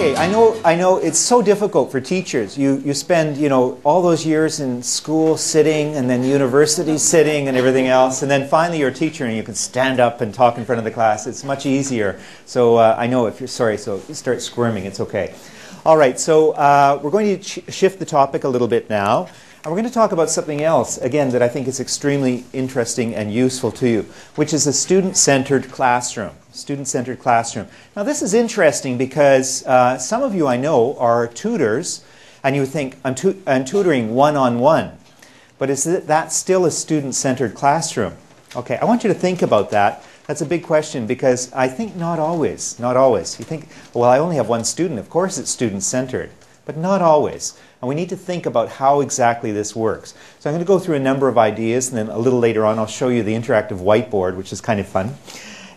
Okay, I know it's so difficult for teachers. You spend, all those years in school sitting and then university sitting and everything else, and then finally you're a teacher and you can stand up and talk in front of the class. It's much easier. So I know if you're sorry, so start squirming, it's okay. All right, so we're going to shift the topic a little bit now. And we're going to talk about something else, again, that I think is extremely interesting and useful to you, which is a student-centered classroom. Student-centered classroom. Now, this is interesting because some of you I know are tutors, and you think, I'm tutoring one-on-one. But is that still a student-centered classroom? Okay, I want you to think about that. That's a big question because I think not always. Not always. You think, well, I only have one student. Of course it's student-centered. But not always. And we need to think about how exactly this works. So I'm going to go through a number of ideas, and then a little later on I'll show you the interactive whiteboard, which is kind of fun.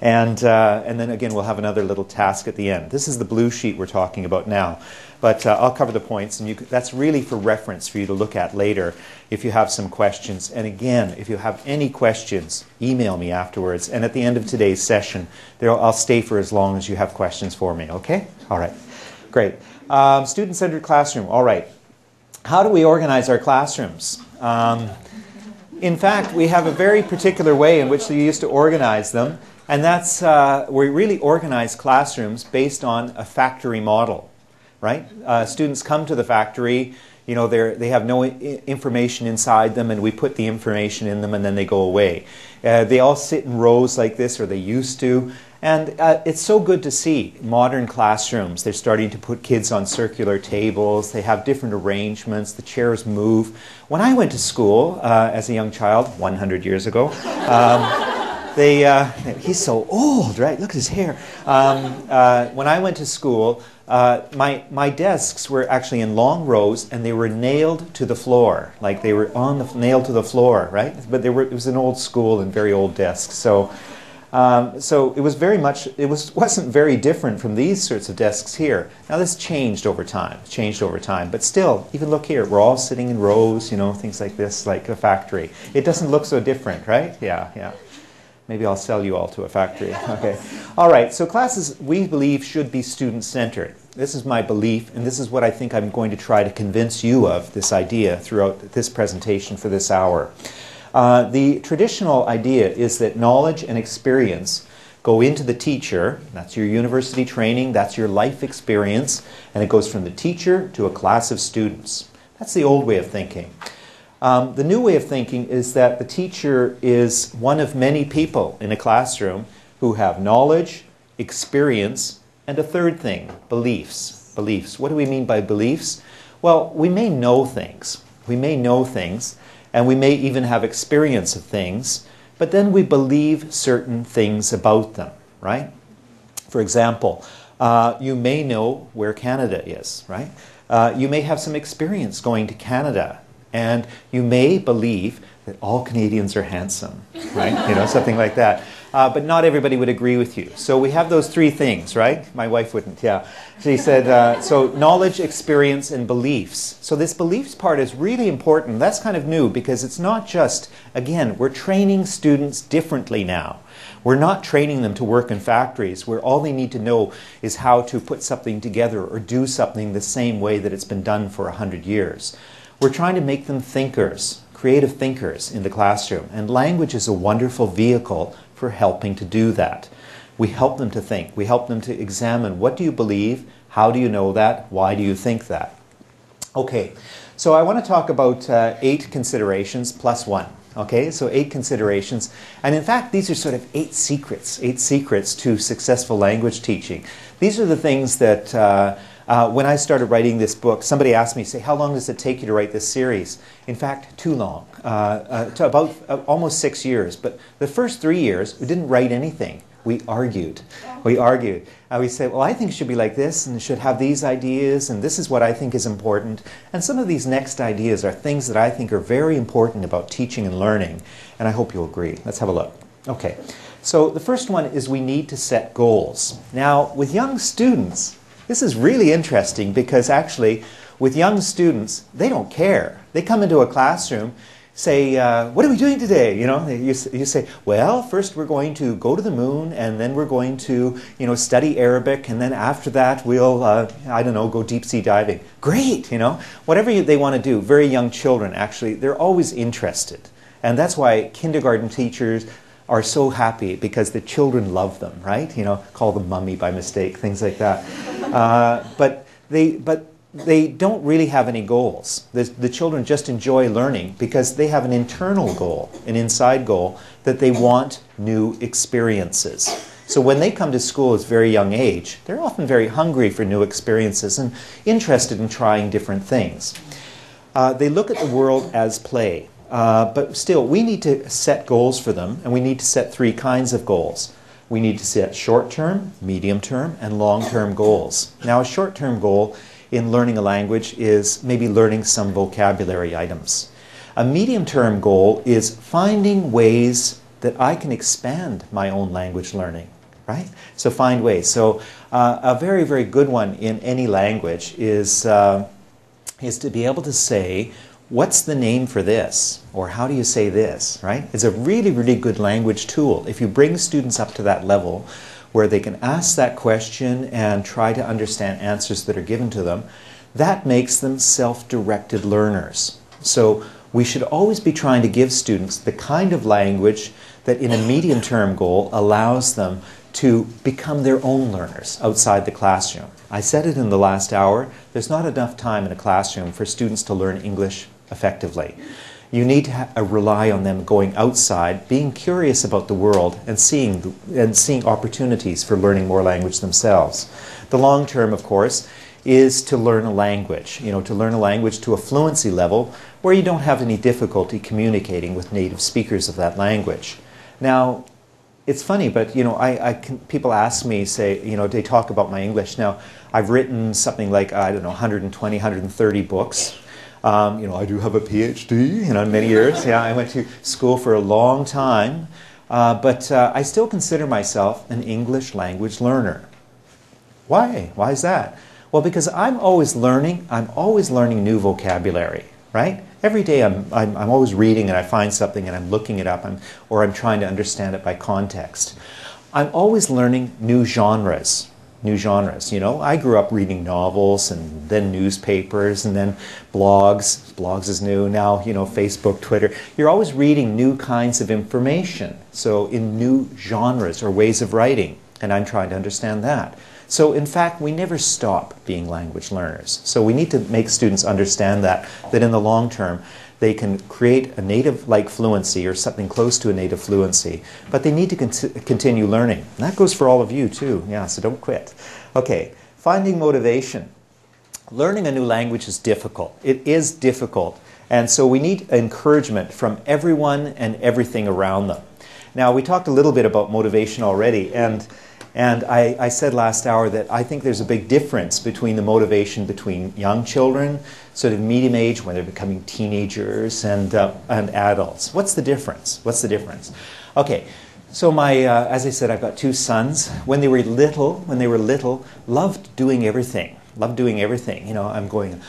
And then again we'll have another little task at the end. This is the blue sheet we're talking about now. But I'll cover the points, and that's really for reference for you to look at later if you have some questions. And again, if you have any questions, email me afterwards. And at the end of today's session, I'll stay for as long as you have questions for me, okay? All right, great. Student-centered classroom, all right. How do we organize our classrooms? In fact, we have a very particular way in which we used to organize them, and that's we really organize classrooms based on a factory model, right? Students come to the factory, they have no information inside them, and we put the information in them, and then they go away. They all sit in rows like this, or they used to. And it's so good to see modern classrooms. They're starting to put kids on circular tables. They have different arrangements. The chairs move. When I went to school as a young child, 100 years ago, he's so old, right? Look at his hair. When I went to school, my desks were actually in long rows, and they were nailed to the floor, like they were nailed to the floor, right? But it was an old school and very old desks. So it was wasn't very different from these sorts of desks here. Now this changed over time, but still, even look here, we're all sitting in rows, things like this, like a factory. It doesn't look so different, right? Yeah. Maybe I'll sell you all to a factory. Okay. All right, so classes, we believe, should be student-centered. This is my belief, and this is what I think I'm going to try to convince you of, this idea, throughout this presentation for this hour. The traditional idea is that knowledge and experience go into the teacher. That's your university training, that's your life experience, and it goes from the teacher to a class of students. That's the old way of thinking. The new way of thinking is that the teacher is one of many people in a classroom who have knowledge, experience, and a third thing, beliefs. Beliefs. What do we mean by beliefs? Well, we may know things. And we may even have experience of things, but then we believe certain things about them, right? For example, you may know where Canada is, right? You may have some experience going to Canada, and you may believe that all Canadians are handsome, right? Something like that. But not everybody would agree with you. So we have those three things, right? My wife wouldn't, yeah. She said, so knowledge, experience, and beliefs. So this beliefs part is really important. That's kind of new because it's not just, again, we're training students differently now. We're not training them to work in factories where all they need to know is how to put something together or do something the same way that it's been done for 100 years. We're trying to make them thinkers, creative thinkers in the classroom. And language is a wonderful vehicle for helping to do that. We help them to think. We help them to examine, what do you believe? How do you know that? Why do you think that? Okay, so I want to talk about 8 considerations plus 1. Okay, so 8 considerations. And in fact, these are sort of 8 secrets to successful language teaching. These are the things that when I started writing this book, somebody asked me, say, how long does it take you to write this series? In fact, too long, to about almost 6 years. But the first 3 years, we didn't write anything. We argued. We said, well, I think it should be like this, and it should have these ideas, and this is what I think is important. And some of these next ideas are things that I think are very important about teaching and learning, and I hope you'll agree. Let's have a look. Okay, so the first one is we need to set goals. Now, with young students, this is really interesting because actually, with young students, they don't care. They come into a classroom, say, what are we doing today? You know, you say, well, first we're going to go to the moon, and then we're going to, you know, study Arabic, and then after that we'll, I don't know, go deep sea diving. Great, you know, whatever they want to do. Very young children, actually, they're always interested. And that's why kindergarten teachers are so happy, because the children love them, right? You know, call them mummy by mistake, things like that. But they don't really have any goals. The children just enjoy learning because they have an internal goal, an inside goal, that they want new experiences. So when they come to school at a very young age, they're often very hungry for new experiences and interested in trying different things. They look at the world as play. But still, we need to set goals for them, and we need to set 3 kinds of goals. We need to set short-term, medium-term, and long-term goals. Now, a short-term goal in learning a language is maybe learning some vocabulary items. A medium-term goal is finding ways that I can expand my own language learning, right? So find ways. So a very, very good one in any language is to be able to say, what's the name for this? Or how do you say this, right? It's a really, really good language tool. If you bring students up to that level where they can ask that question and try to understand answers that are given to them, that makes them self-directed learners. So we should always be trying to give students the kind of language that in a medium-term goal allows them to become their own learners outside the classroom. I said it in the last hour, there's not enough time in a classroom for students to learn English effectively. You need to rely on them going outside, being curious about the world, and seeing opportunities for learning more language themselves. The long term, of course, is to learn a language. You know, to learn a language to a fluency level where you don't have any difficulty communicating with native speakers of that language. Now, it's funny, but you know, people ask me, say, you know, they talk about my English. Now, I've written something like, I don't know, 120, 130 books. You know, I do have a PhD, you know, in many years. Yeah, I went to school for a long time, but I still consider myself an English language learner. Why? Why is that? Well, because I'm always learning new vocabulary, right? Every day I'm always reading and I find something and I'm looking it up, or I'm trying to understand it by context. I'm always learning new genres. You know, I grew up reading novels and then newspapers and then blogs. Blogs is new now, you know, Facebook, Twitter. You're always reading new kinds of information. So in new genres or ways of writing, and I'm trying to understand that. So in fact, we never stop being language learners. So we need to make students understand that in the long term, they can create a native-like fluency or something close to a native fluency, but they need to continue learning. And that goes for all of you too, yeah, so don't quit. Okay, finding motivation. Learning a new language is difficult. It is difficult, and so we need encouragement from everyone and everything around them. Now, we talked a little bit about motivation already, and I said last hour that I think there's a big difference between the motivation between young children, sort of medium age, when they're becoming teenagers, and adults. What's the difference? What's the difference? Okay, so as I said, I've got 2 sons. When they were little, loved doing everything. You know, I'm going,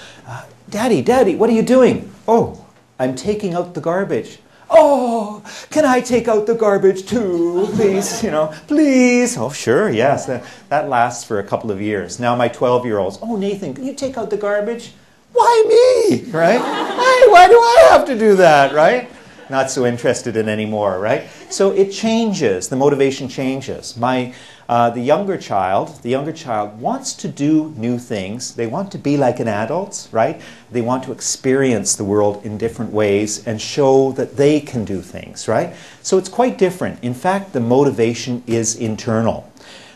Daddy, what are you doing? Oh, I'm taking out the garbage. Oh, can I take out the garbage too, please, you know, please. Oh, sure, yes, that lasts for a couple of years. Now my 12-year-olds, oh, Nathan, can you take out the garbage? Why me, right? Why do I have to do that, right? Not so interested in anymore, right? So it changes, the motivation changes. The younger child wants to do new things. They want to be like an adult, right? They want to experience the world in different ways and show that they can do things, right? So it's quite different. In fact, the motivation is internal.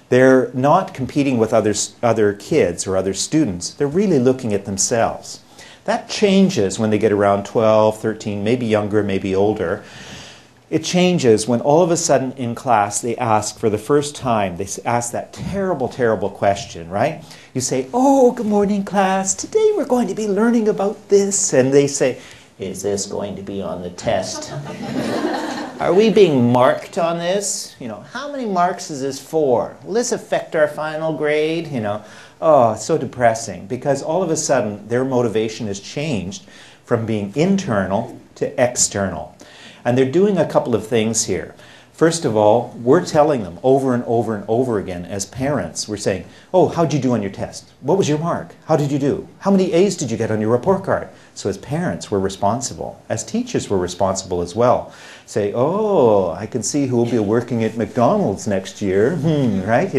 They're not competing with other kids or other students. They're really looking at themselves. That changes when they get around 12, 13, maybe younger, maybe older. It changes when all of a sudden in class they ask for the first time, they ask that terrible, terrible question, right? You say, oh, good morning class, today we're going to be learning about this. And they say, is this going to be on the test? Are we being marked on this? How many marks is this for? Will this affect our final grade? Oh, it's so depressing because all of a sudden their motivation has changed from being internal to external. And they're doing a couple of things here. First of all, we're telling them over and over and over again as parents, we're saying, oh, how'd you do on your test? What was your mark? How did you do? How many A's did you get on your report card? So as parents, we're responsible. As teachers, we're responsible as well. Say, oh, I can see who will be working at McDonald's next year, right?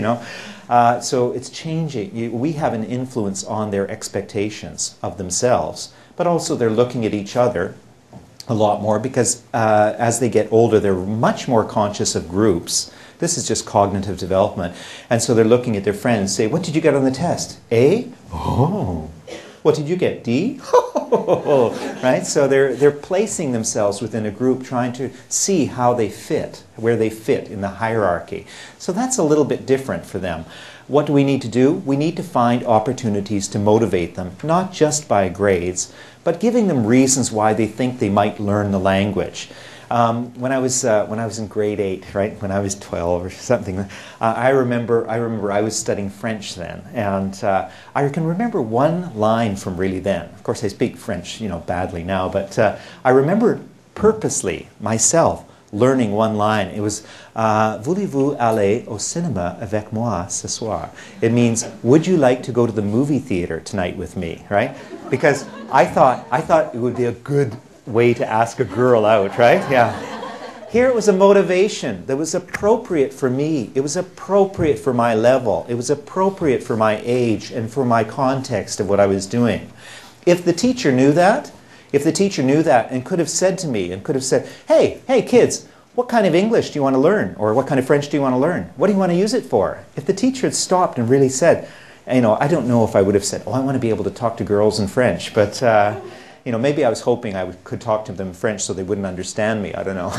So it's changing. We have an influence on their expectations of themselves, but also they're looking at each other a lot more because as they get older, they're much more conscious of groups. This is just cognitive development. And so they're looking at their friends, say, what did you get on the test? A? Oh. What did you get? D? Right? So they're placing themselves within a group, trying to see how they fit, where they fit in the hierarchy. So that's a little bit different for them. What do we need to do? We need to find opportunities to motivate them, not just by grades, but giving them reasons why they think they might learn the language. When I was in grade 8, right, when I was 12 or something, I remember I was studying French then, and I can remember one line from really then. Of course, I speak French, badly now, but I remember purposely myself learning one line. It was, voulez-vous aller au cinéma avec moi ce soir? It means, would you like to go to the movie theater tonight with me, right? Because I thought it would be a good way to ask a girl out, right? Yeah. Here it was a motivation that was appropriate for me. It was appropriate for my level. It was appropriate for my age and for my context of what I was doing. If the teacher knew that, and could have said to me, and could have said, hey kids, what kind of English do you want to learn? Or what kind of French do you want to learn? What do you want to use it for? If the teacher had stopped and really said, I don't know if I would have said, I want to be able to talk to girls in French, but maybe I was hoping I could talk to them in French so they wouldn't understand me. I don't know.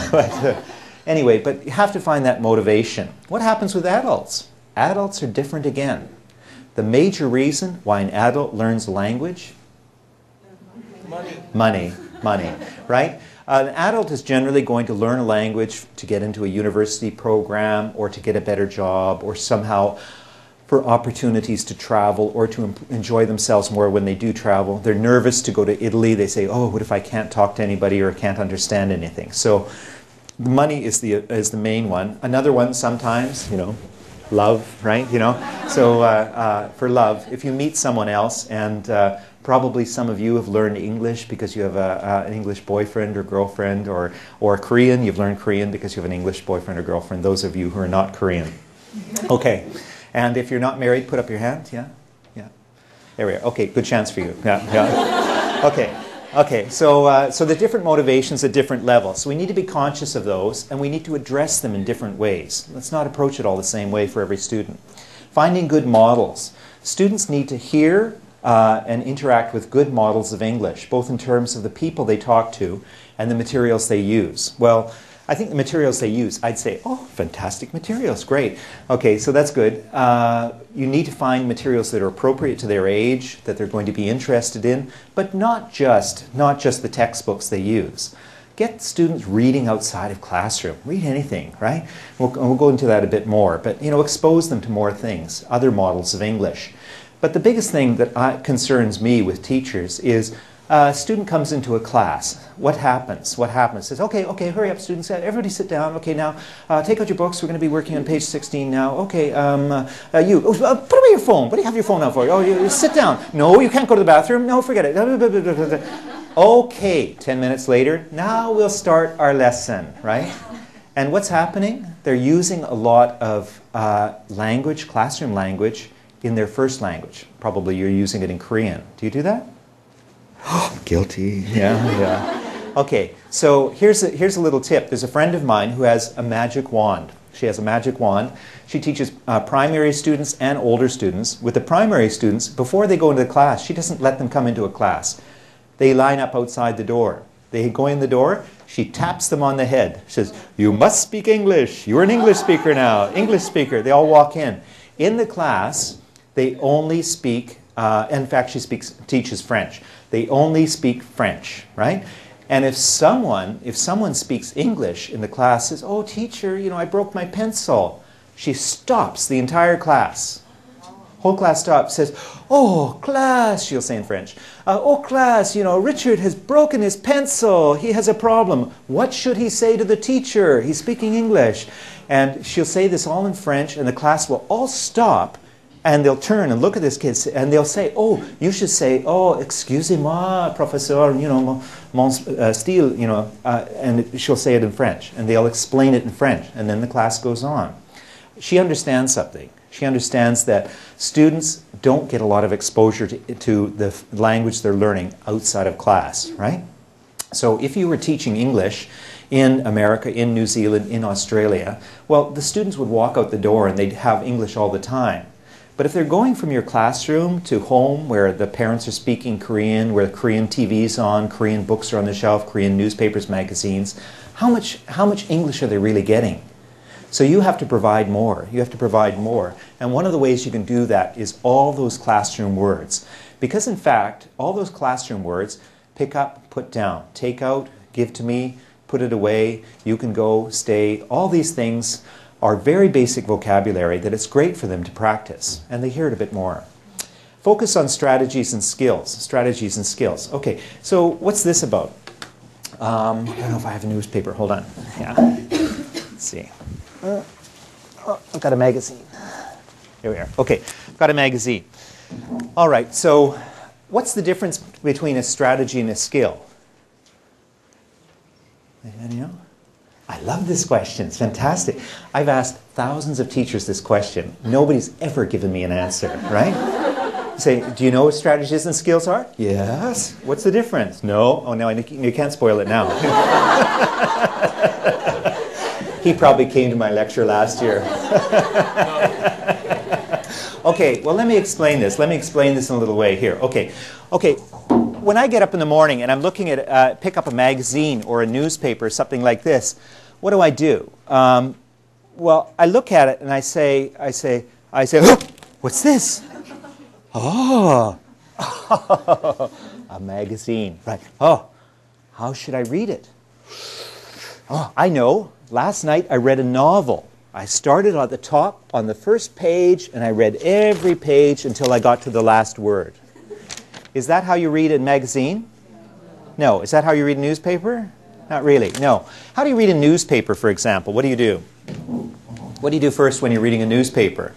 Anyway, but you have to find that motivation. What happens with adults? Adults are different again. The major reason why an adult learns language? Money, right? An adult is generally going to learn a language to get into a university program or to get a better job or somehow for opportunities to travel or to enjoy themselves more when they do travel. They're nervous to go to Italy. They say, oh, what if I can't talk to anybody or can't understand anything? So money is the main one. Another one sometimes, love, right? So for love, if you meet someone else and probably some of you have learned English because you have an English boyfriend or girlfriend, or Korean, you've learned Korean because you have an English boyfriend or girlfriend, those of you who are not Korean. Okay. And if you're not married, put up your hand. Yeah? There we are. Okay, good chance for you. Yeah. Okay. So the different motivations at different levels. So we need to be conscious of those, and we need to address them in different ways. Let's not approach it all the same way for every student. Finding good models. Students need to hear and interact with good models of English, both in terms of the people they talk to and the materials they use. Well, I think the materials they use, I'd say, oh, fantastic materials, great. Okay, so that's good. You need to find materials that are appropriate to their age, that they're going to be interested in, but not just the textbooks they use. Get students reading outside of classroom. Read anything, right? We'll go into that a bit more, but expose them to more things, other models of English. But the biggest thing that concerns me with teachers is a student comes into a class. What happens? Says, okay, hurry up, students. Everybody sit down. Okay, now take out your books. We're going to be working on page 16 now. Okay, you. Put away your phone. What do you have your phone out for? Oh, you sit down. No, you can't go to the bathroom. No, forget it. Okay, 10 minutes later, now we'll start our lesson, right? And what's happening? They're using a lot of language, classroom language, in their first language. Probably you're using it in Korean. Do you do that? Oh, guilty. Yeah. Okay, so here's a little tip. There's a friend of mine who has a magic wand. She has a magic wand. She teaches primary students and older students. With the primary students, before they go into the class, she doesn't let them come into a class. They line up outside the door. They go in the door. She taps them on the head. She says, you must speak English. You're an English speaker now. English speaker. They all walk in. In the class, they only speak, in fact, she teaches French. They only speak French, right? And if someone speaks English in the class, says, "Oh, teacher, I broke my pencil," she stops the entire class. Whole class stops, says, "Oh, class," she'll say in French, "Oh, class, Richard has broken his pencil. He has a problem. What should he say to the teacher? He's speaking English." And she'll say this all in French, and the class will all stop, and they'll turn and look at this kid, and they'll say, "Oh, you should say, oh, excusez-moi, professeur, mon style," and she'll say it in French, and they'll explain it in French, and then the class goes on. She understands something. She understands that students don't get a lot of exposure to the language they're learning outside of class, right? So if you were teaching English in America, in New Zealand, in Australia, well, the students would walk out the door and they'd have English all the time. But if they're going from your classroom to home where the parents are speaking Korean, where Korean TV's on, Korean books are on the shelf, Korean newspapers, magazines, how much English are they really getting? So you have to provide more. You have to provide more. And one of the ways you can do that is all those classroom words. Because in fact, all those classroom words, pick up, put down, take out, give to me, put it away, you can go, stay, all these things are very basic vocabulary that it's great for them to practice. And they hear it a bit more. Focus on strategies and skills. Strategies and skills. Okay, so what's this about? I don't know if I have a newspaper. Hold on. Yeah. Let's see. I've got a magazine. Here we are. Okay, I've got a magazine. All right, so what's the difference between a strategy and a skill? Anybody know? I love this question. It's fantastic. I've asked thousands of teachers this question. Nobody's ever given me an answer, right? You say, do you know what strategies and skills are? Yes. What's the difference? No. Oh, no, you can't spoil it now. He probably came to my lecture last year. Okay, well, let me explain this. Let me explain this in a little way here. Okay. When I get up in the morning and I'm looking at, pick up a magazine or a newspaper, something like this, what do? Well, I look at it and I say, oh, what's this? Oh, a magazine, right? Oh, how should I read it? Oh, I know. Last night I read a novel. I started at the top on the first page and I read every page until I got to the last word. Is that how you read a magazine? No. Is that how you read a newspaper? Not really. No. How do you read a newspaper, for example? What do you do? What do you do first when you're reading a newspaper?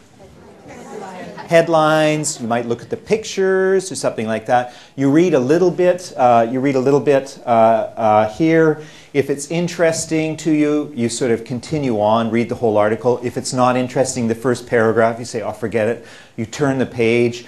Headlines. You might look at the pictures or something like that. You read a little bit. Here. If it's interesting to you, you sort of continue on, read the whole article. If it's not interesting, the first paragraph, you say, oh, forget it. You turn the page.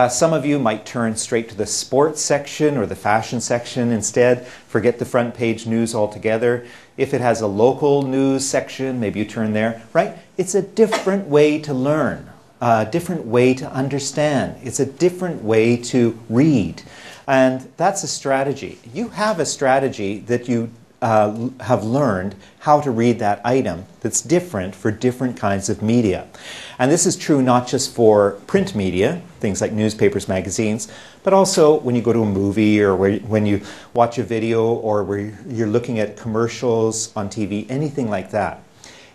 Some of you might turn straight to the sports section or the fashion section instead. Forget the front page news altogether. If it has a local news section, maybe you turn there, right? It's a different way to learn, a different way to understand. It's a different way to read. And that's a strategy. You have a strategy that you have learned how to read that item that's different for different kinds of media. And this is true not just for print media, things like newspapers, magazines, but also when you go to a movie or when you watch a video or where you're looking at commercials on TV, anything like that.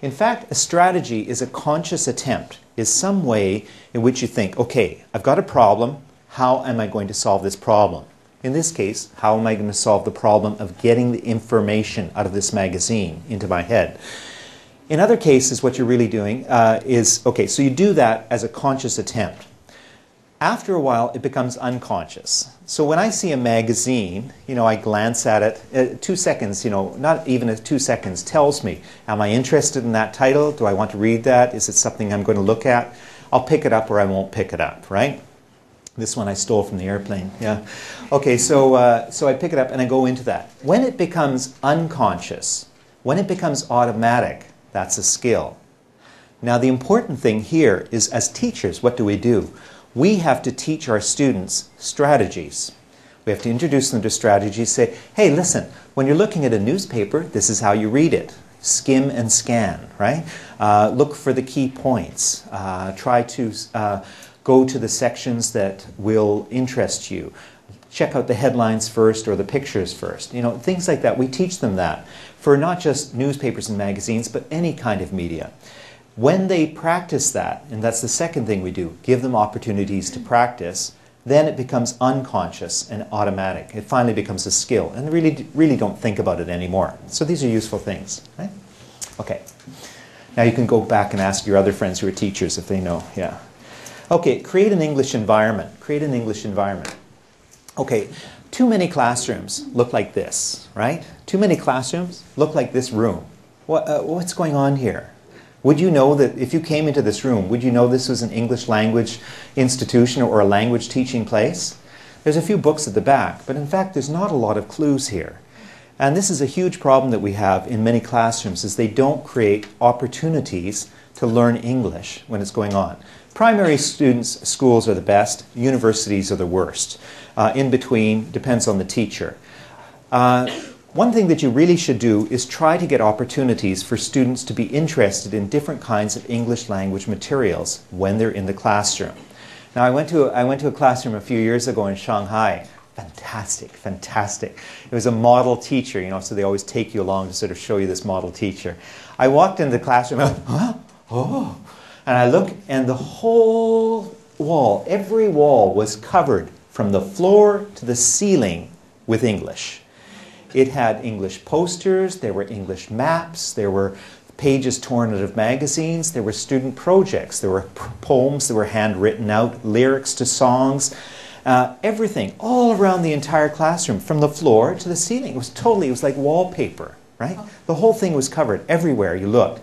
In fact, a strategy is a conscious attempt, is some way in which you think, okay, I've got a problem, how am I going to solve this problem? In this case, how am I going to solve the problem of getting the information out of this magazine into my head? In other cases, what you're really doing is, okay, so you do that as a conscious attempt. After a while, it becomes unconscious. So when I see a magazine, I glance at it. 2 seconds, not even 2 seconds, tells me, am I interested in that title? Do I want to read that? Is it something I'm going to look at? I'll pick it up or I won't pick it up, right? This one I stole from the airplane, yeah. Okay, so I pick it up and I go into that. When it becomes unconscious, when it becomes automatic, that's a skill. Now the important thing here is as teachers, what do? We have to teach our students strategies. We have to introduce them to strategies, say, hey, listen, when you're looking at a newspaper, this is how you read it. Skim and scan, right? Look for the key points. Try to go to the sections that will interest you. check out the headlines first or the pictures first. You know, things like that. We teach them that for not just newspapers and magazines, but any kind of media. When they practice that, and that's the second thing we do, give them opportunities to practice, then it becomes unconscious and automatic. It finally becomes a skill, and they really don't think about it anymore. So these are useful things, right? Okay. Now you can go back and ask your other friends who are teachers if they know. Yeah. Okay, create an English environment. Create an English environment. Okay, too many classrooms look like this, right? Too many classrooms look like this room. What's going on here? Would you know that if you came into this room, would you know this was an English language institution or a language teaching place? There's a few books at the back, but in fact there's not a lot of clues here. And this is a huge problem that we have in many classrooms, is they don't create opportunities to learn English when it's going on. Primary schools are the best, universities are the worst. In between, depends on the teacher. One thing that you really should do is try to get opportunities for students to be interested in different kinds of English language materials when they're in the classroom. Now, I went to a classroom a few years ago in Shanghai. Fantastic, fantastic. It was a model teacher, you know, so they always take you along to sort of show you this model teacher. I walked into the classroom, and I went, huh? Oh. And I looked, and the whole wall, every wall was covered from the floor to the ceiling with English. It had English posters, there were English maps, there were pages torn out of magazines, there were student projects, there were poems that were handwritten out, lyrics to songs, everything, all around the entire classroom, from the floor to the ceiling. It was like wallpaper, right? The whole thing was covered everywhere you looked.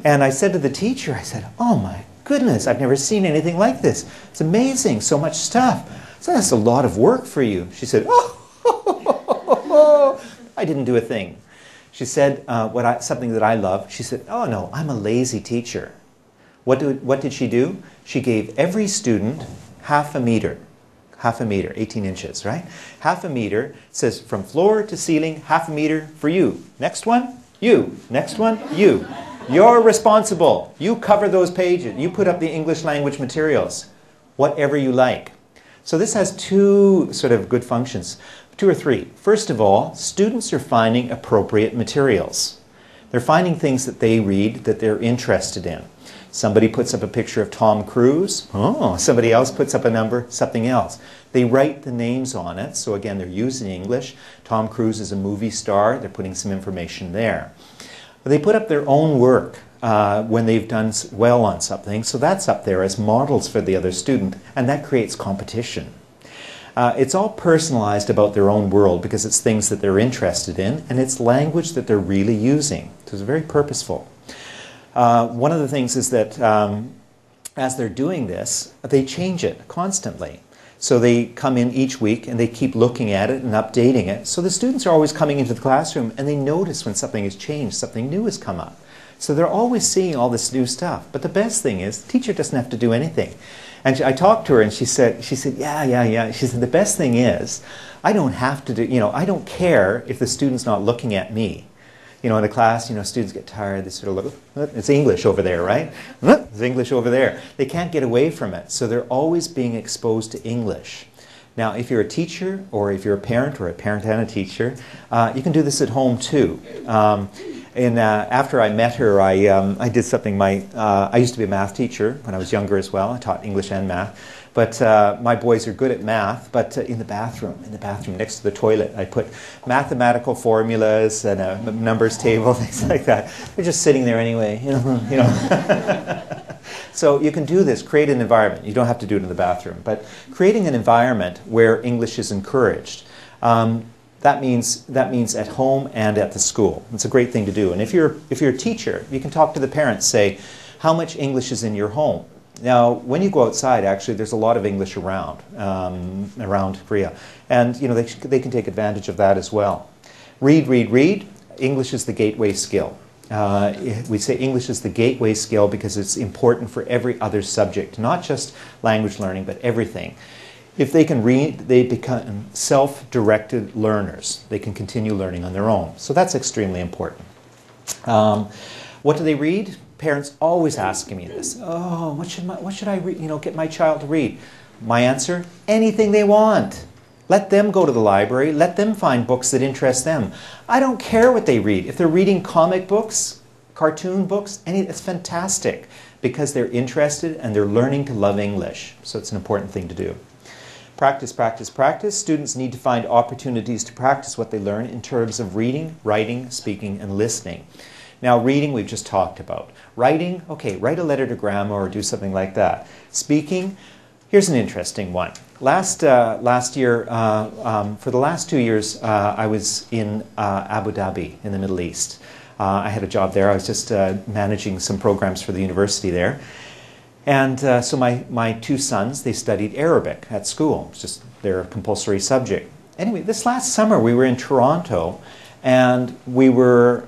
And I said to the teacher, I said, oh my goodness, I've never seen anything like this. It's amazing, so much stuff. So that's a lot of work for you. She said, oh, I didn't do a thing. She said something that I love. She said, oh no, I'm a lazy teacher. What did she do? She gave every student half a meter, 18 inches, right? Half a meter, says from floor to ceiling, half a meter for you. Next one, you. Next one, you. You're responsible. You cover those pages. You put up the English language materials. Whatever you like. So this has two sort of good functions. Two or three. First of all, students are finding appropriate materials. They're finding things that they read that they're interested in. Somebody puts up a picture of Tom Cruise. Oh, somebody else puts up a number, something else. They write the names on it. So again, they're using English. Tom Cruise is a movie star. They're putting some information there. They put up their own work when they've done well on something. So that's up there as models for the other student. And that creates competition. It's all personalized about their own world because it's things that they're interested in. And it's language that they're really using. So it's very purposeful. One of the things is that as they're doing this, they change it constantly. So they come in each week and they keep looking at it and updating it. So the students are always coming into the classroom and they notice when something has changed, something new has come up. So they're always seeing all this new stuff. But the best thing is, the teacher doesn't have to do anything. And I talked to her and she said, yeah. She said, the best thing is, I don't have to do, I don't care if the student's not looking at me. In a class, students get tired, they sort of look, it's English over there, right? It's English over there. They can't get away from it, so they're always being exposed to English. Now, if you're a teacher, or if you're a parent and a teacher, you can do this at home too. After I met her, I did something, I used to be a math teacher when I was younger as well. I taught English and math. But my boys are good at math, but in the bathroom next to the toilet, I put mathematical formulas and a numbers table, things like that. They're just sitting there anyway, So you can do this, create an environment. You don't have to do it in the bathroom, but creating an environment where English is encouraged. That means at home and at the school. It's a great thing to do. And if you're a teacher, you can talk to the parents, say, how much English is in your home? Now, when you go outside, actually, there's a lot of English around Korea. And, they can take advantage of that as well. Read. English is the gateway skill. We say English is the gateway skill because it's important for every other subject, not just language learning, but everything. If they can read, they become self-directed learners. They can continue learning on their own. So that's extremely important. What do they read? Parents always asking me this. What should I read? Get my child to read. My answer: anything they want. Let them go to the library. Let them find books that interest them. I don't care what they read. If they're reading comic books, cartoon books, it's fantastic because they're interested and they're learning to love English. So it's an important thing to do. Practice, practice, practice. Students need to find opportunities to practice what they learn in terms of reading, writing, speaking, and listening. Now, reading we've just talked about. Writing, okay, write a letter to grandma or do something like that. Speaking, here's an interesting one. Last year, for the last 2 years, I was in Abu Dhabi in the Middle East. I had a job there. I was just managing some programs for the university there. And so my two sons, they studied Arabic at school. It's just their compulsory subject. Anyway, this last summer we were in Toronto and we were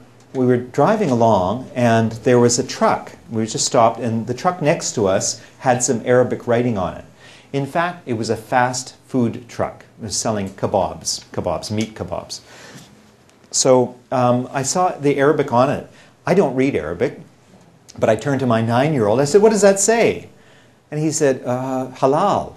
driving along and there was a truck. We just stopped and the truck next to us had some Arabic writing on it. In fact, it was a fast food truck. It was selling kebabs, meat kebabs. So I saw the Arabic on it. I don't read Arabic. But I turned to my 9-year-old. I said, what does that say? And he said, halal.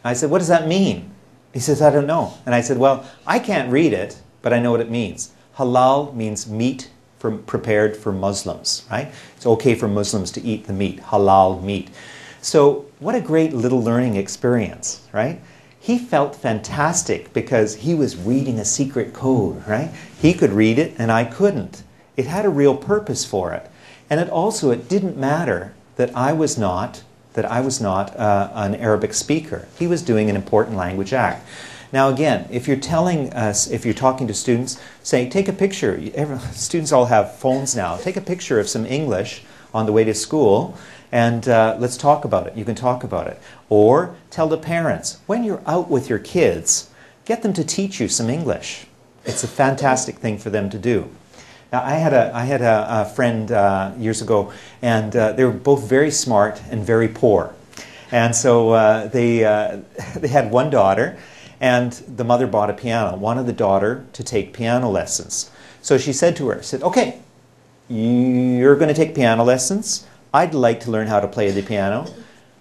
I said, what does that mean? He says, I don't know. And I said, well, I can't read it, but I know what it means. Halal means meat prepared for Muslims, right? It's okay for Muslims to eat the meat, halal meat. So what a great little learning experience, right? He felt fantastic because he was reading a secret code, right? He could read it and I couldn't. It had a real purpose for it. And it didn't matter that I was not an Arabic speaker. He was doing an important language act. Now again, if you're talking to students, say, take a picture. Students all have phones now. Take a picture of some English on the way to school and let's talk about it. You can talk about it. Or tell the parents, when you're out with your kids, get them to teach you some English. It's a fantastic thing for them to do. Now, I had a friend years ago, and they were both very smart and very poor. And so they had one daughter, and the mother bought a piano, wanted the daughter to take piano lessons. So she said to her, okay, you're going to take piano lessons. I'd like to learn how to play the piano,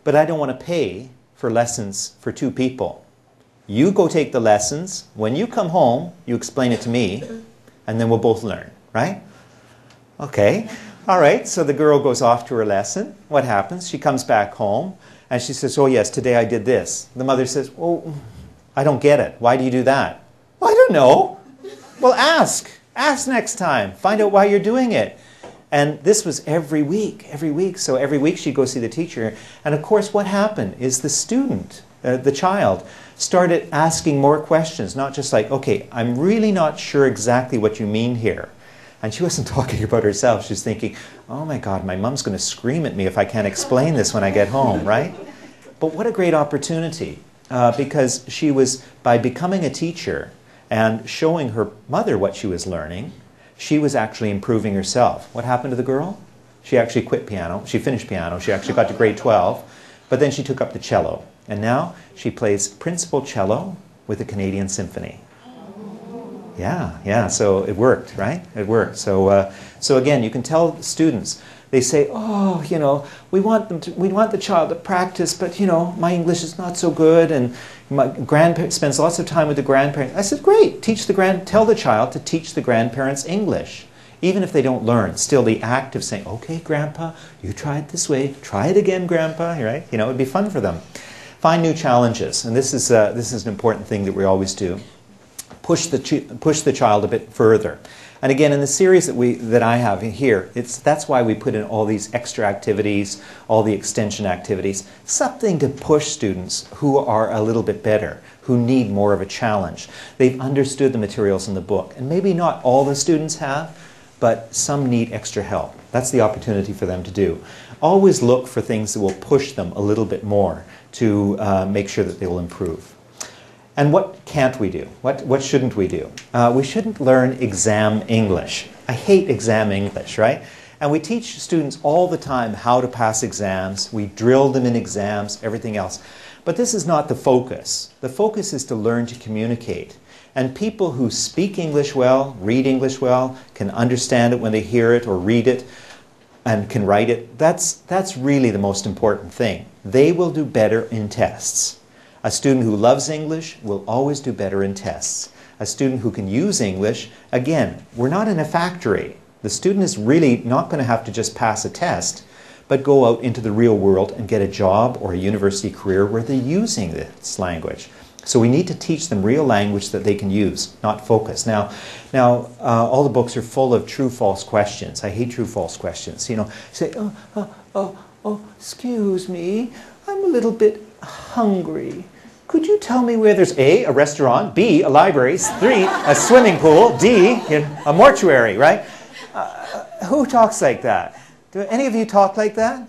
but I don't want to pay for lessons for 2 people. You go take the lessons. When you come home, you explain it to me, and then we'll both learn. Right? Okay. All right. So the girl goes off to her lesson. What happens? She comes back home and she says, oh yes, today I did this. The mother says, oh, I don't get it. Why do you do that? Well, I don't know. Well, ask. Ask next time. Find out why you're doing it. And this was every week. So every week she'd go see the teacher. And of course, what happened is the student, the child, started asking more questions. Not just like, okay, I'm really not sure exactly what you mean here. And she wasn't talking about herself. She was thinking, oh my God, my mom's going to scream at me if I can't explain this when I get home, right? But what a great opportunity. Because she was, by becoming a teacher and showing her mother what she was learning, she was actually improving herself. What happened to the girl? She actually quit piano. She finished piano. She actually got to grade 12. But then she took up the cello. And now she plays principal cello with the Canadian Symphony. Yeah, so it worked, right? It worked. So again, you can tell students, they say, oh, we want the child to practice, but, my English is not so good, and my grandparent spends lots of time with the grandparents. I said, great, tell the child to teach the grandparents English. Even if they don't learn, still the act of saying, okay, Grandpa, you try it this way, try it again, Grandpa, right? It would be fun for them. Find new challenges, and this is an important thing that we always do. Push the child a bit further. And again, in the series that I have here, that's why we put in all these extra activities, all the extension activities, something to push students who are a little bit better, who need more of a challenge. They've understood the materials in the book, and maybe not all the students have, but some need extra help. That's the opportunity for them to do. Always look for things that will push them a little bit more to make sure that they will improve. And what can't we do? What shouldn't we do? We shouldn't learn exam English. I hate exam English, right? And we teach students all the time how to pass exams. We drill them in exams, everything else. But this is not the focus. The focus is to learn to communicate. And people who speak English well, read English well, can understand it when they hear it or read it, and can write it, that's really the most important thing. They will do better in tests. A student who loves English will always do better in tests. A student who can use English, again, we're not in a factory. The student is really not going to have to just pass a test, but go out into the real world and get a job or a university career where they're using this language. So we need to teach them real language that they can use, not focus. Now, all the books are full of true-false questions. I hate true-false questions. You know, say, excuse me, I'm a little bit hungry. Could you tell me where there's A, a restaurant, B, a library, 3, a swimming pool, D, a mortuary, right? Who talks like that? Do any of you talk like that?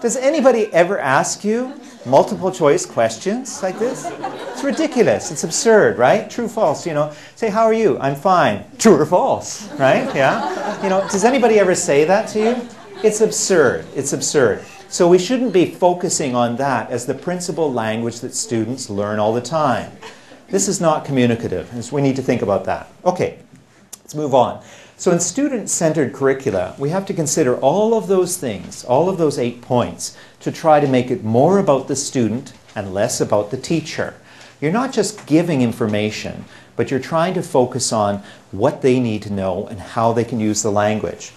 Does anybody ever ask you multiple choice questions like this? It's ridiculous. It's absurd, right? True, false, you know. Say, how are you? I'm fine. True or false, right? Yeah. You know, does anybody ever say that to you? It's absurd. It's absurd. So we shouldn't be focusing on that as the principal language that students learn all the time. This is not communicative. And so we need to think about that. Okay, let's move on. So in student-centered curricula, we have to consider all of those things, all of those 8 points, to try to make it more about the student and less about the teacher. You're not just giving information, but you're trying to focus on what they need to know and how they can use the language.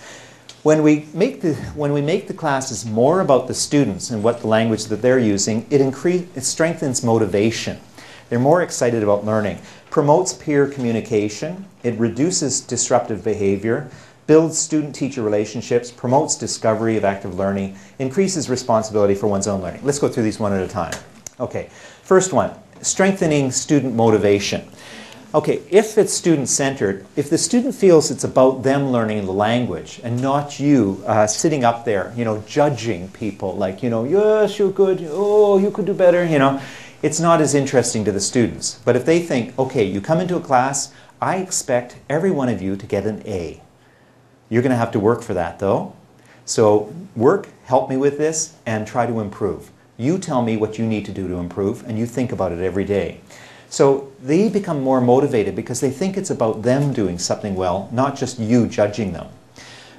When we make the classes more about the students and what the language that they're using, it strengthens motivation. They're more excited about learning. Promotes peer communication. It reduces disruptive behavior. Builds student-teacher relationships. Promotes discovery of active learning. Increases responsibility for one's own learning. Let's go through these one at a time. Okay, first one, strengthening student motivation. Okay, if it's student-centered, if the student feels it's about them learning the language and not you sitting up there, you know, judging people like, you know, yes, you're good, oh, you could do better, you know, it's not as interesting to the students. But if they think, okay, you come into a class, I expect every one of you to get an A. You're going to have to work for that, though. So work, help me with this, and try to improve. You tell me what you need to do to improve, and you think about it every day. So they become more motivated because they think it's about them doing something well, not just you judging them.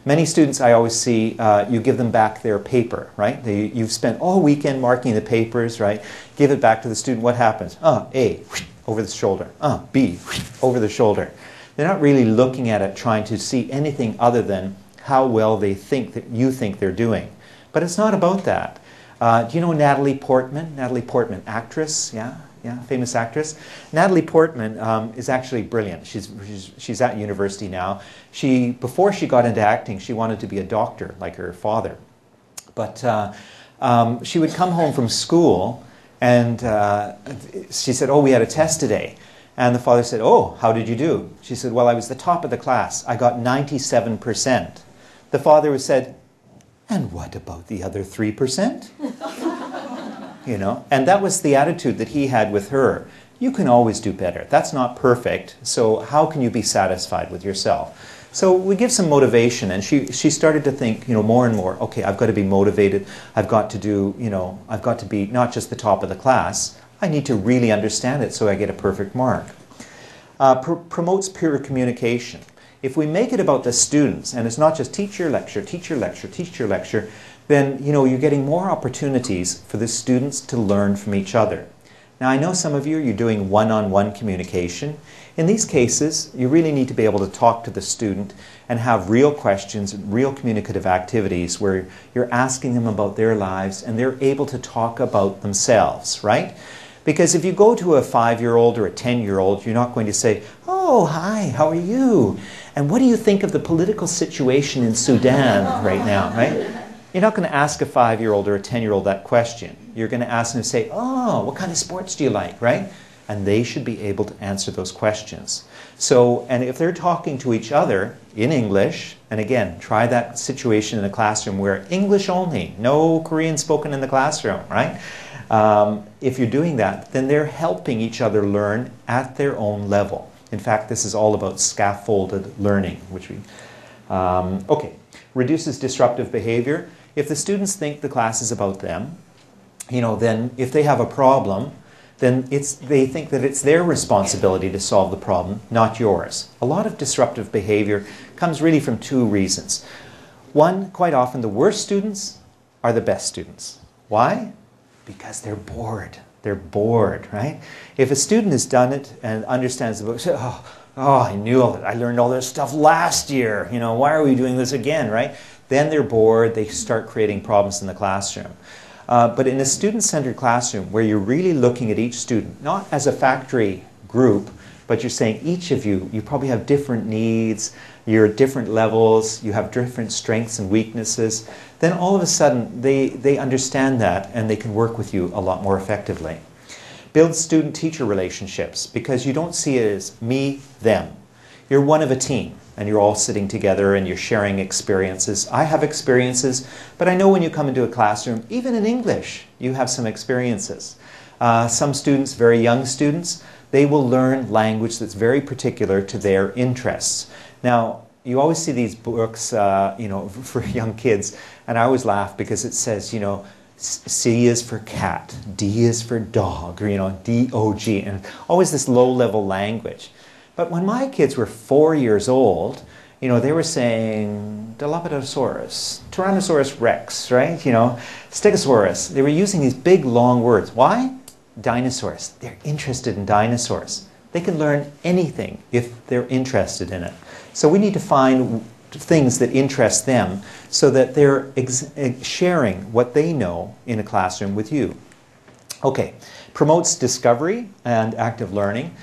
Many students I always see, you give them back their paper, right? You've spent all weekend marking the papers, right? Give it back to the student. What happens? A, over the shoulder. B, over the shoulder. They're not really looking at it, trying to see anything other than how well they think that you think they're doing. But it's not about that. Do you know Natalie Portman? Natalie Portman, actress, yeah? Yeah, famous actress. Natalie Portman is actually brilliant. She's at university now. Before she got into acting, she wanted to be a doctor like her father. But she would come home from school and she said, oh, we had a test today. And the father said, oh, how did you do? She said, well, I was the top of the class. I got 97%. The father said, and what about the other 3%? You know, and that was the attitude that he had with her. You can always do better. That's not perfect, so how can you be satisfied with yourself? So we give some motivation, and she started to think, you know, more and more, okay, I've got to be motivated. I've got to do, you know, I've got to be not just the top of the class. I need to really understand it so I get a perfect mark. Promotes peer communication. If we make it about the students, and it's not just teach your lecture, teach your lecture, teach your lecture, then you know you're getting more opportunities for the students to learn from each other. Now I know some of you, you're doing one-on-one communication. In these cases, you really need to be able to talk to the student and have real questions, real communicative activities where you're asking them about their lives and they're able to talk about themselves, right? Because if you go to a 5-year-old or a 10-year-old, you're not going to say, oh, hi, how are you? And what do you think of the political situation in Sudan right now, right? You're not going to ask a 5-year-old or a 10-year-old that question. You're going to ask them to say, oh, what kind of sports do you like, right? And they should be able to answer those questions. So, and if they're talking to each other in English, and again, try that situation in a classroom where English only, no Korean spoken in the classroom, right? If you're doing that, then they're helping each other learn at their own level. In fact, this is all about scaffolded learning, which we, okay, reduces disruptive behavior. If the students think the class is about them, you know, then if they have a problem, then they think that it's their responsibility to solve the problem, not yours. A lot of disruptive behavior comes really from 2 reasons. One, quite often the worst students are the best students. Why? Because they're bored. They're bored, right? If a student has done it and understands the book, say, I knew all that. I learned all this stuff last year. You know, why are we doing this again, right? Then they're bored. They start creating problems in the classroom. But in a student-centered classroom where you're really looking at each student, not as a factory group, but you're saying each of you probably have different needs, you're at different levels, you have different strengths and weaknesses, then all of a sudden they understand that and they can work with you a lot more effectively. Build student-teacher relationships because you don't see it as me, them. You're one of a team and you're all sitting together and you're sharing experiences. I have experiences, but I know when you come into a classroom, even in English, you have some experiences. Some students, very young students, they will learn language that's very particular to their interests. Now, you always see these books, for young kids, and I always laugh because it says, C is for cat, D is for dog, or, D-O-G, and always this low-level language. But when my kids were 4 years old, they were saying Dilophosaurus, Tyrannosaurus Rex, right? Stegosaurus. They were using these big, long words. Why? Dinosaurs. They're interested in dinosaurs. They can learn anything if they're interested in it. So we need to find things that interest them so that they're sharing what they know in a classroom with you. Okay, promotes discovery and active learning.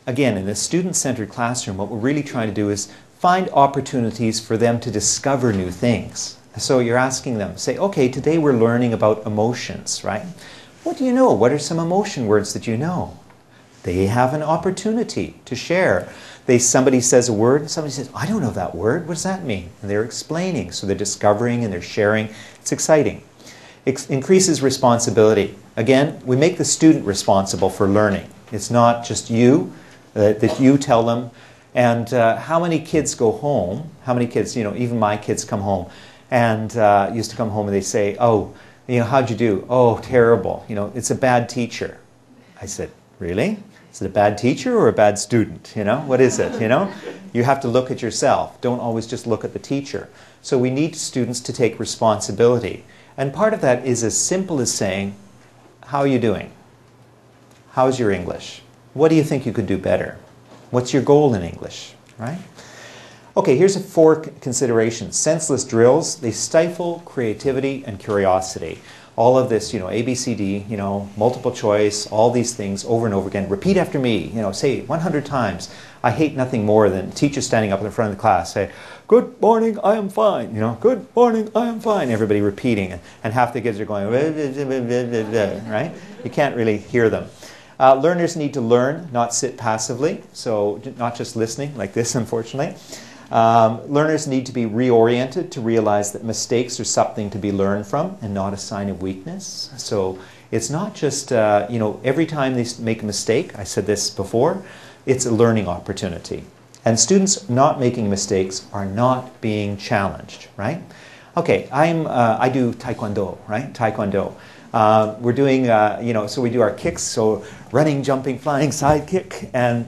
Again, in a student-centered classroom, what we're really trying to do is find opportunities for them to discover new things. So you're asking them, say, okay, today we're learning about emotions, right? What do you know? What are some emotion words that you know? They have an opportunity to share. Somebody says a word, and somebody says, I don't know that word. What does that mean? And they're explaining. So they're discovering and they're sharing. It's exciting. It increases responsibility. Again, we make the student responsible for learning. It's not just you, that you tell them. And how many kids go home? How many kids, even my kids come home and used to come home and they say, how'd you do? Oh, terrible. It's a bad teacher. I said, really? Is it a bad teacher or a bad student? What is it? You have to look at yourself. Don't always just look at the teacher. So we need students to take responsibility. And part of that is as simple as saying, how are you doing? How's your English? What do you think you could do better? What's your goal in English? Right? Okay, here's 4 considerations. Senseless drills, they stifle creativity and curiosity. All of this, A, B, C, D, multiple choice, all these things over and over again. Repeat after me, say 100 times. I hate nothing more than teachers standing up in the front of the class, say, good morning, I am fine. Good morning, I am fine. Everybody repeating, and half the kids are going, right? You can't really hear them. Learners need to learn, not sit passively. So not just listening like this, unfortunately. Learners need to be reoriented to realize that mistakes are something to be learned from and not a sign of weakness. So it's not just, every time they make a mistake, I said this before, it's a learning opportunity. And students not making mistakes are not being challenged, right? Okay, I do Taekwondo, right? Taekwondo. We're doing, so we do our kicks, so running, jumping, flying, side kick, and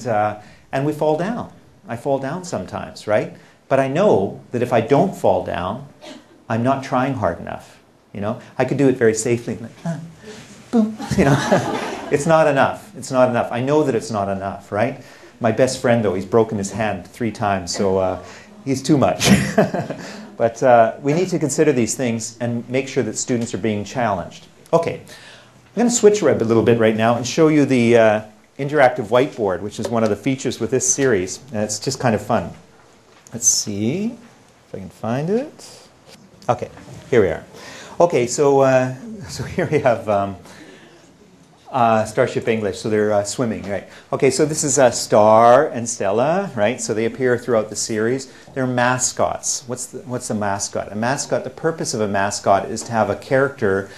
we fall down. I fall down sometimes, right? But I know that if I don't fall down, I'm not trying hard enough. I could do it very safely, like, boom. It's not enough. It's not enough. I know that it's not enough, right? My best friend, though, he's broken his hand 3 times, so he's too much. But we need to consider these things and make sure that students are being challenged. Okay, I'm going to switch a little bit right now and show you the interactive whiteboard, which is one of the features with this series, and it's just kind of fun. Let's see if I can find it. Okay, here we are. Okay, so here we have Starship English, so they're swimming, right? Okay, so this is Star and Stella, right? So they appear throughout the series. They're mascots. What's a mascot? A mascot, the purpose of a mascot is to have a character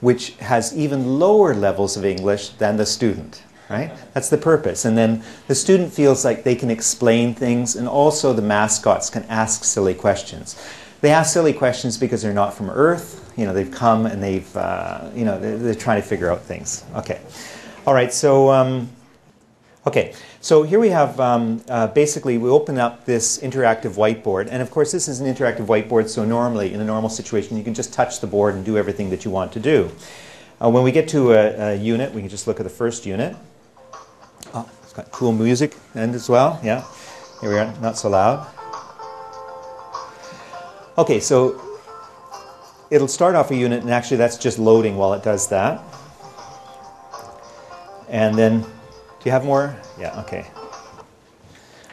which has even lower levels of English than the student. Right? That's the purpose. And then the student feels like they can explain things, and also the mascots can ask silly questions. They ask silly questions because they're not from Earth. They've come and they've, they're trying to figure out things. Okay. All right, so, so here we have, basically, we open up this interactive whiteboard. And of course, this is an interactive whiteboard, so normally, in a normal situation, you can just touch the board and do everything that you want to do. When we get to a unit, we can just look at the first unit. Oh, it's got cool music and as well. Yeah, here we are, not so loud. Okay, so it'll start off a unit, and actually that's just loading while it does that. And then, do you have more? Yeah, okay.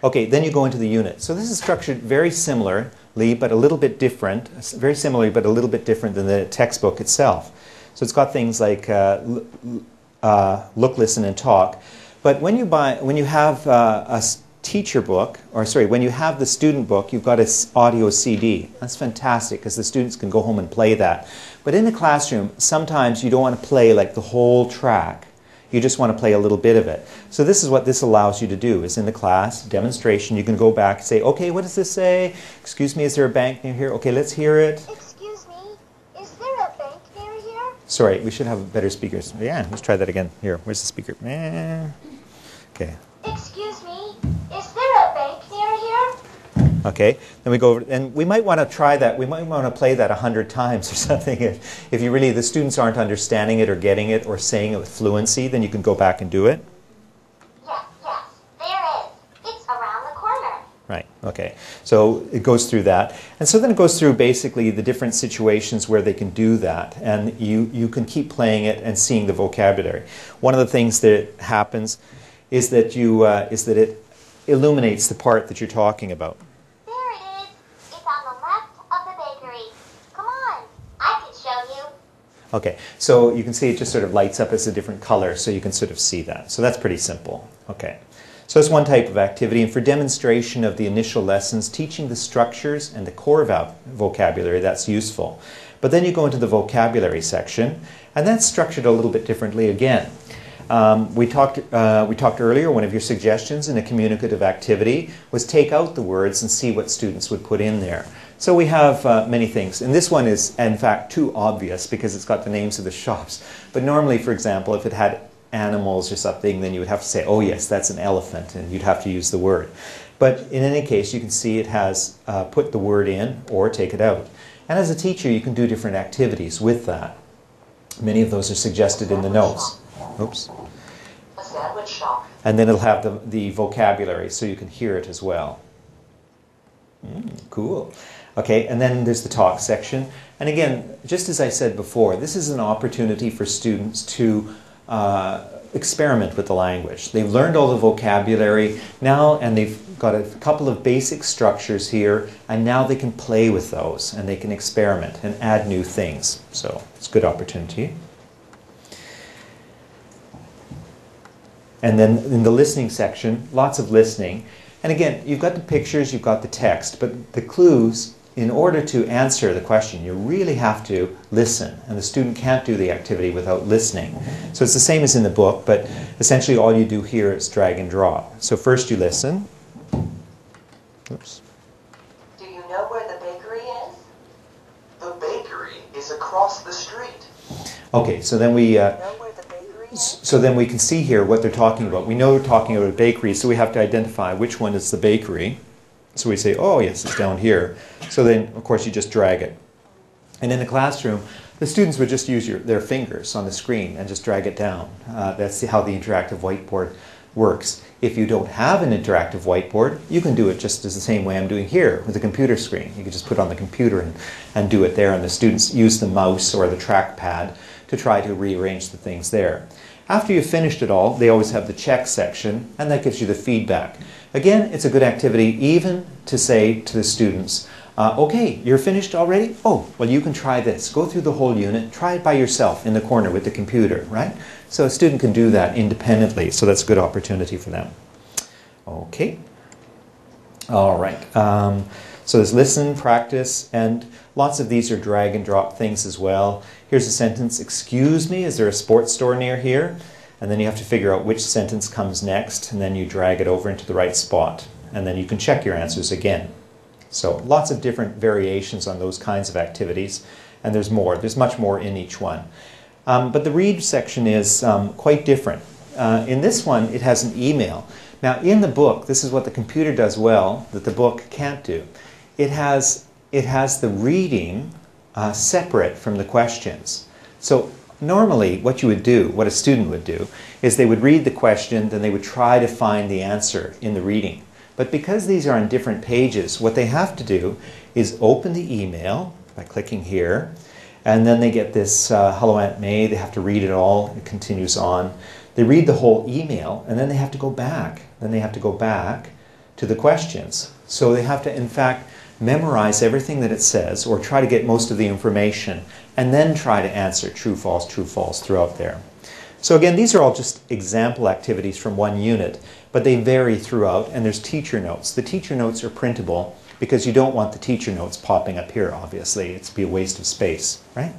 Okay, then you go into the unit. So this is structured very similarly, but a little bit different. Very similarly, but a little bit different than the textbook itself. So it's got things like look, listen, and talk. But when you have a teacher book, or sorry, when you have the student book, you've got an audio CD. That's fantastic because the students can go home and play that. But in the classroom, sometimes you don't want to play like the whole track. You just want to play a little bit of it. So this is what this allows you to do, is in the class demonstration, you can go back and say, okay, what does this say? Excuse me, is there a bank near here? Okay, let's hear it. Excuse me, is there a bank near here? Sorry, we should have better speakers. Yeah, let's try that again. Here, where's the speaker? Okay. Excuse me, is there a bank near here? Okay, then we go over, and we might want to try that. We might want to play that 100 times or something. If you really, the students aren't understanding it or getting it or saying it with fluency, then you can go back and do it. Yes, there is. It's around the corner. Right, okay. So it goes through that. And so then it goes through basically the different situations where they can do that. And you can keep playing it and seeing the vocabulary. One of the things that happens is that it illuminates the part that you're talking about. There it is. It's on the left of the bakery. Come on, I can show you. Okay, so you can see it just sort of lights up as a different color, so you can sort of see that. So that's pretty simple. Okay, so that's one type of activity. And for demonstration of the initial lessons, teaching the structures and the core vocabulary, that's useful. But then you go into the vocabulary section, and that's structured a little bit differently again. We talked earlier, one of your suggestions in a communicative activity was take out the words and see what students would put in there. So we have many things. And this one is, in fact, too obvious because it's got the names of the shops. But normally, for example, if it had animals or something, then you would have to say, oh yes, that's an elephant, and you'd have to use the word. But in any case, you can see it has put the word in or take it out. And as a teacher, you can do different activities with that. Many of those are suggested in the notes. Oops. A sandwich shop. And then it'll have the vocabulary so you can hear it as well. Cool. Okay, and then there's the talk section. And again, just as I said before, this is an opportunity for students to experiment with the language. They've learned all the vocabulary now, and they've got a couple of basic structures here, and now they can play with those, and they can experiment and add new things. So it's a good opportunity. And then in the listening section, lots of listening. And again, you've got the pictures, you've got the text, but the clues, in order to answer the question, you really have to listen. And the student can't do the activity without listening. So it's the same as in the book, but essentially all you do here is drag and drop. So first you listen. Oops. Do you know where the bakery is? The bakery is across the street. Okay, so then we... So then we can see here what they're talking about. We know they're talking about a bakery, so we have to identify which one is the bakery. So we say, oh yes, it's down here. So then, of course, you just drag it. And in the classroom, the students would just use their fingers on the screen and just drag it down. That's how the interactive whiteboard works. If you don't have an interactive whiteboard, you can do it just as the same way I'm doing here with the computer screen. You can just put it on the computer and do it there, and the students use the mouse or the trackpad to try to rearrange the things there. After you've finished it all, they always have the check section, and that gives you the feedback. Again, it's a good activity even to say to the students, okay, you're finished already? Oh, well, you can try this. Go through the whole unit, try it by yourself in the corner with the computer, right? So a student can do that independently, so that's a good opportunity for them. Okay. All right. So there's listen, practice, and lots of these are drag and drop things as well. Here's a sentence, excuse me, is there a sports store near here? And then you have to figure out which sentence comes next, and then you drag it over into the right spot. And then you can check your answers again. So lots of different variations on those kinds of activities, and there's more. There's much more in each one. But the read section is quite different. In this one, it has an email. Now, in the book, this is what the computer does well that the book can't do. It has the reading separate from the questions. So normally what you would do, what a student would do, is they would read the question, then they would try to find the answer in the reading. But because these are on different pages, what they have to do is open the email by clicking here, and then they get this Hello Aunt May, they have to read it all, it continues on. They read the whole email, and then they have to go back. Then they have to go back to the questions. So they have to, in fact, memorize everything that it says, or try to get most of the information, and then try to answer true, false throughout there. So again, these are all just example activities from one unit, but they vary throughout, and there's teacher notes. The teacher notes are printable because you don't want the teacher notes popping up here, obviously. It'd be a waste of space, right?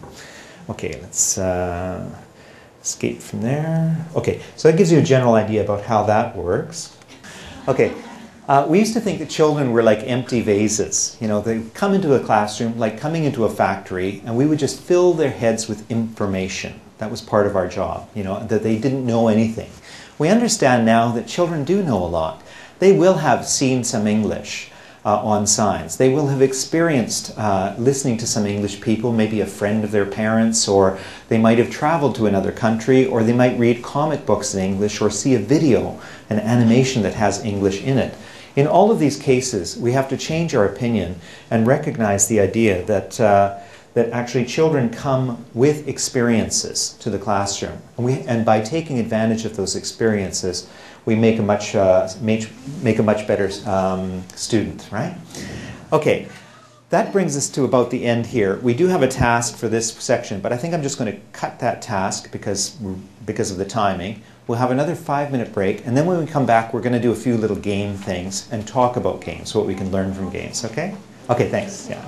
Okay, let's escape from there. Okay, so that gives you a general idea about how that works. Okay. We used to think that children were like empty vases. You know, they come into a classroom like coming into a factory, and we would just fill their heads with information. That was part of our job, you know, that they didn't know anything. We understand now that children do know a lot. They will have seen some English on signs. They will have experienced listening to some English people, maybe a friend of their parents, or they might have traveled to another country, or they might read comic books in English, or see a video, an animation that has English in it. In all of these cases, we have to change our opinion and recognize the idea that, that actually children come with experiences to the classroom. And by taking advantage of those experiences, we make a much better student, right? Okay, that brings us to about the end here. We do have a task for this section, but I think I'm just going to cut that task because of the timing. We'll have another 5-minute break, and then when we come back, we're going to do a few little game things and talk about games, what we can learn from games, okay? Okay, thanks. Yeah.